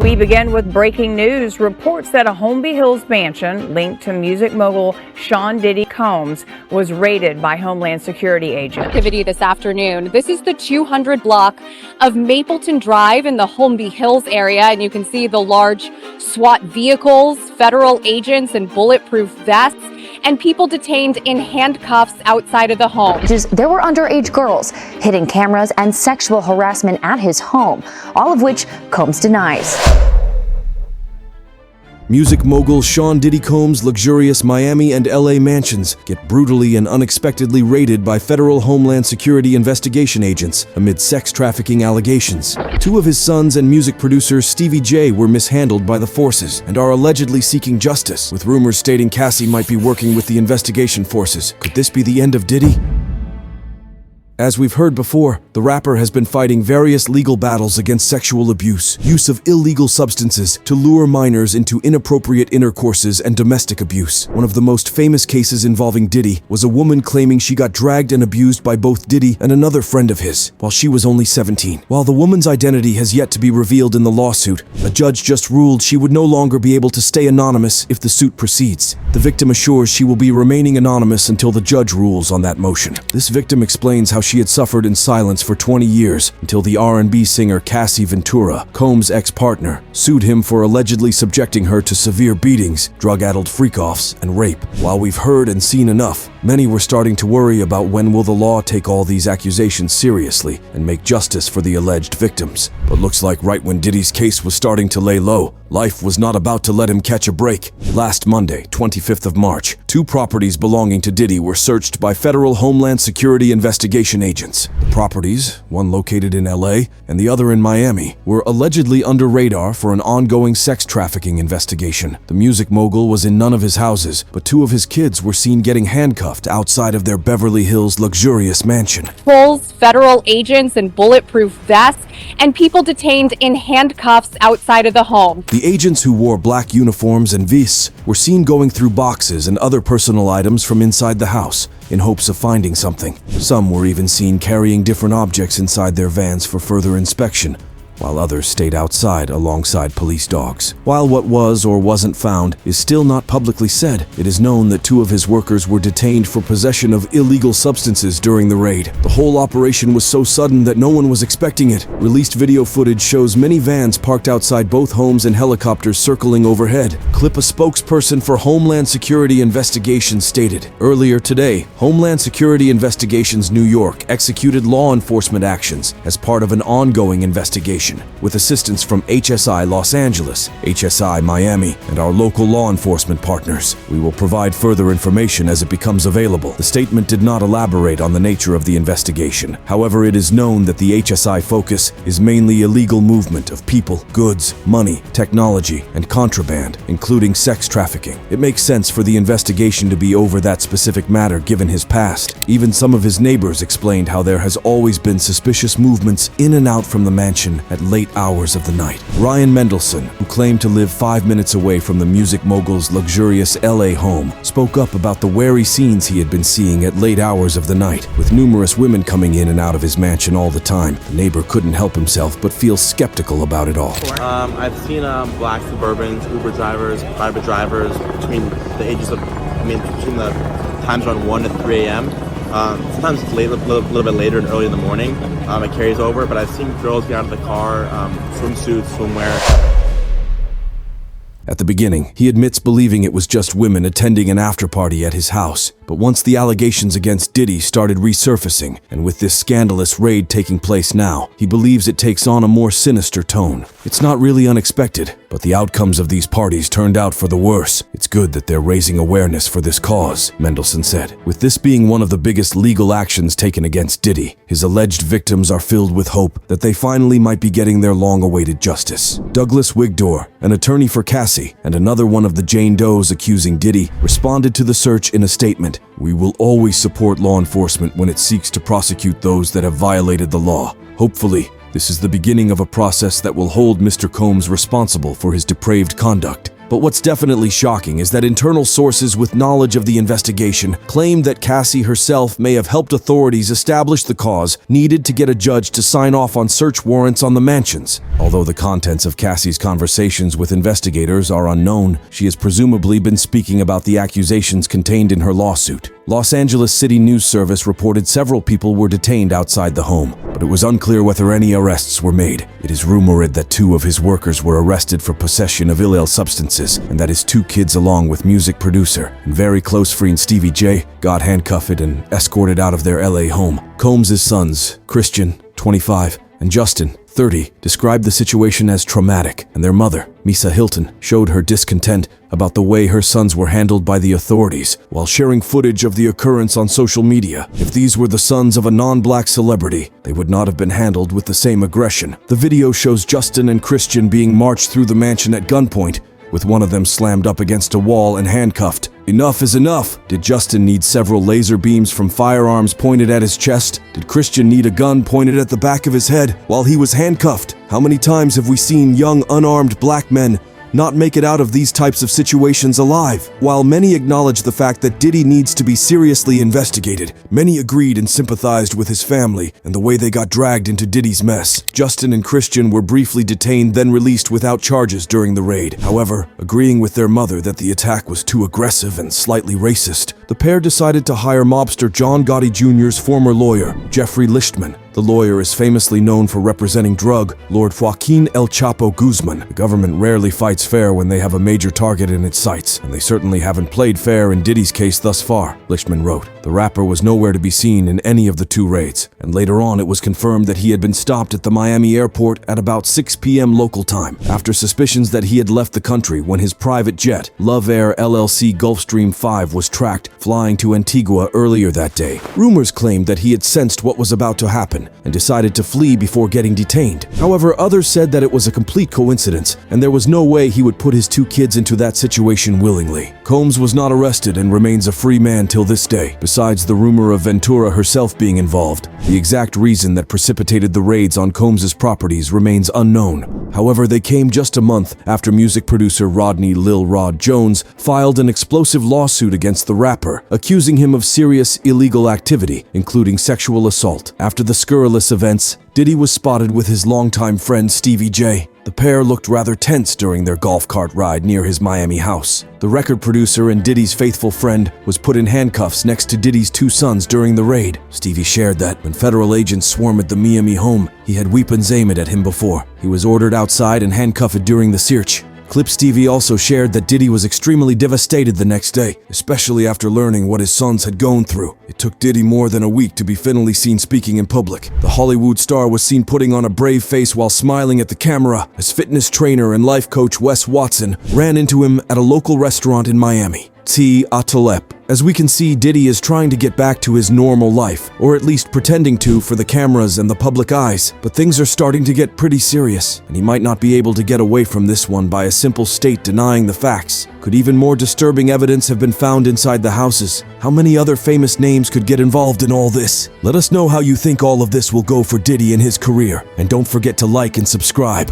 We begin with breaking news. Reports that a Holmby Hills mansion linked to music mogul Sean Diddy Combs was raided by Homeland Security agents. Activity this afternoon. This is the 200 block of Mapleton Drive in the Holmby Hills area, and you can see the large SWAT vehicles, federal agents in bulletproof vests, and people detained in handcuffs outside of the home. There were underage girls, hidden cameras, and sexual harassment at his home, all of which Combs denies. Music mogul Sean Diddy Combs' luxurious Miami and LA mansions get brutally and unexpectedly raided by federal Homeland Security investigation agents amid sex trafficking allegations. Two of his sons and music producer Stevie J were mishandled by the forces and are allegedly seeking justice, with rumors stating Cassie might be working with the investigation forces. Could this be the end of Diddy? As we've heard before, the rapper has been fighting various legal battles against sexual abuse, use of illegal substances to lure minors into inappropriate intercourses, and domestic abuse. One of the most famous cases involving Diddy was a woman claiming she got dragged and abused by both Diddy and another friend of his while she was only 17. While the woman's identity has yet to be revealed in the lawsuit, a judge just ruled she would no longer be able to stay anonymous if the suit proceeds. The victim assures she will be remaining anonymous until the judge rules on that motion. This victim explains how she had suffered in silence for 20 years until the R&B singer Cassie Ventura, Combs' ex-partner, sued him for allegedly subjecting her to severe beatings, drug-addled freak-offs, and rape. While we've heard and seen enough, many were starting to worry about when will the law take all these accusations seriously and make justice for the alleged victims. But looks like right when Diddy's case was starting to lay low, life was not about to let him catch a break. Last Monday, 25th of March, two properties belonging to Diddy were searched by federal Homeland Security investigation agents. The properties, one located in LA and the other in Miami, were allegedly under radar for an ongoing sex trafficking investigation. The music mogul was in none of his houses, but two of his kids were seen getting handcuffed outside of their Beverly Hills luxurious mansion. Polls, federal agents in bulletproof vests, and people detained in handcuffs outside of the home. The agents, who wore black uniforms and vests, were seen going through boxes and other personal items from inside the house in hopes of finding something. Some were even seen carrying different objects inside their vans for further inspection, while others stayed outside alongside police dogs. While what was or wasn't found is still not publicly said, it is known that two of his workers were detained for possession of illegal substances during the raid. The whole operation was so sudden that no one was expecting it. Released video footage shows many vans parked outside both homes and helicopters circling overhead. Clip: a spokesperson for Homeland Security Investigations stated, "Earlier today, Homeland Security Investigations New York executed law enforcement actions as part of an ongoing investigation, with assistance from HSI Los Angeles, HSI Miami, and our local law enforcement partners. We will provide further information as it becomes available." The statement did not elaborate on the nature of the investigation. However, it is known that the HSI focus is mainly illegal movement of people, goods, money, technology, and contraband, including sex trafficking. It makes sense for the investigation to be over that specific matter given his past. Even some of his neighbors explained how there has always been suspicious movements in and out from the mansion at late hours of the night. Ryan Mendelsohn, who claimed to live 5 minutes away from the music mogul's luxurious LA home, spoke up about the wary scenes he had been seeing at late hours of the night, with numerous women coming in and out of his mansion all the time. The neighbor couldn't help himself but feels skeptical about it all. I've seen black Suburbans, Uber drivers, private drivers between the times around 1 to 3 a.m. Sometimes it's late, a little bit later and early in the morning. It carries over, but I've seen girls get out of the car, swimsuits, swimwear. At the beginning, he admits believing it was just women attending an after-party at his house. But once the allegations against Diddy started resurfacing, and with this scandalous raid taking place now, he believes it takes on a more sinister tone. It's not really unexpected, but the outcomes of these parties turned out for the worse. It's good that they're raising awareness for this cause, Mendelsohn said. With this being one of the biggest legal actions taken against Diddy, his alleged victims are filled with hope that they finally might be getting their long-awaited justice. Douglas Wigdor, an attorney for Cassie, and another one of the Jane Does accusing Diddy, responded to the search in a statement. "We will always support law enforcement when it seeks to prosecute those that have violated the law. Hopefully, this is the beginning of a process that will hold Mr. Combs responsible for his depraved conduct." But what's definitely shocking is that internal sources with knowledge of the investigation claim that Cassie herself may have helped authorities establish the cause needed to get a judge to sign off on search warrants on the mansions. Although the contents of Cassie's conversations with investigators are unknown, she has presumably been speaking about the accusations contained in her lawsuit. Los Angeles City News Service reported several people were detained outside the home, but it was unclear whether any arrests were made. It is rumored that 2 of his workers were arrested for possession of illegal substances, and that his 2 kids, along with music producer and very close friend Stevie J, got handcuffed and escorted out of their LA home. Combs' sons, Christian, 25, and Justin, 30, described the situation as traumatic, and their mother, Misa Hilton, showed her discontent about the way her sons were handled by the authorities while sharing footage of the occurrence on social media. If these were the sons of a non-black celebrity, they would not have been handled with the same aggression. The video shows Justin and Christian being marched through the mansion at gunpoint, with one of them slammed up against a wall and handcuffed. Enough is enough. Did Justin need several laser beams from firearms pointed at his chest? Did Christian need a gun pointed at the back of his head while he was handcuffed? How many times have we seen young, unarmed black men not make it out of these types of situations alive? While many acknowledge the fact that Diddy needs to be seriously investigated, many agreed and sympathized with his family and the way they got dragged into Diddy's mess. Justin and Christian were briefly detained, then released without charges during the raid. However, agreeing with their mother that the attack was too aggressive and slightly racist, the pair decided to hire mobster John Gotti Jr.'s former lawyer, Jeffrey Lichtman. The lawyer is famously known for representing drug lord Joaquin El Chapo Guzman. The government rarely fights fair when they have a major target in its sights, and they certainly haven't played fair in Diddy's case thus far, Lichtman wrote. The rapper was nowhere to be seen in any of the 2 raids, and later on it was confirmed that he had been stopped at the Miami airport at about 6 p.m. local time, after suspicions that he had left the country when his private jet, Love Air LLC Gulfstream 5, was tracked flying to Antigua earlier that day. Rumors claimed that he had sensed what was about to happen and decided to flee before getting detained. However, others said that it was a complete coincidence, and there was no way he would put his 2 kids into that situation willingly. Combs was not arrested and remains a free man till this day. Besides the rumor of Ventura herself being involved, the exact reason that precipitated the raids on Combs' properties remains unknown. However, they came just a month after music producer Rodney Lil Rod Jones filed an explosive lawsuit against the rapper, accusing him of serious illegal activity, including sexual assault. After the scurrilous events, Diddy was spotted with his longtime friend Stevie J. The pair looked rather tense during their golf cart ride near his Miami house. The record producer and Diddy's faithful friend was put in handcuffs next to Diddy's 2 sons during the raid. Stevie shared that when federal agents swarmed the Miami home, he had weapons aimed at him before. He was ordered outside and handcuffed during the search. Clip Stevie also shared that Diddy was extremely devastated the next day, especially after learning what his sons had gone through. It took Diddy more than a week to be finally seen speaking in public. The Hollywood star was seen putting on a brave face while smiling at the camera as fitness trainer and life coach Wes Watson ran into him at a local restaurant in Miami. T. Atalep. As we can see, Diddy is trying to get back to his normal life, or at least pretending to for the cameras and the public eyes. But things are starting to get pretty serious, and he might not be able to get away from this one by a simple state denying the facts. Could even more disturbing evidence have been found inside the houses? How many other famous names could get involved in all this? Let us know how you think all of this will go for Diddy and his career, and don't forget to like and subscribe.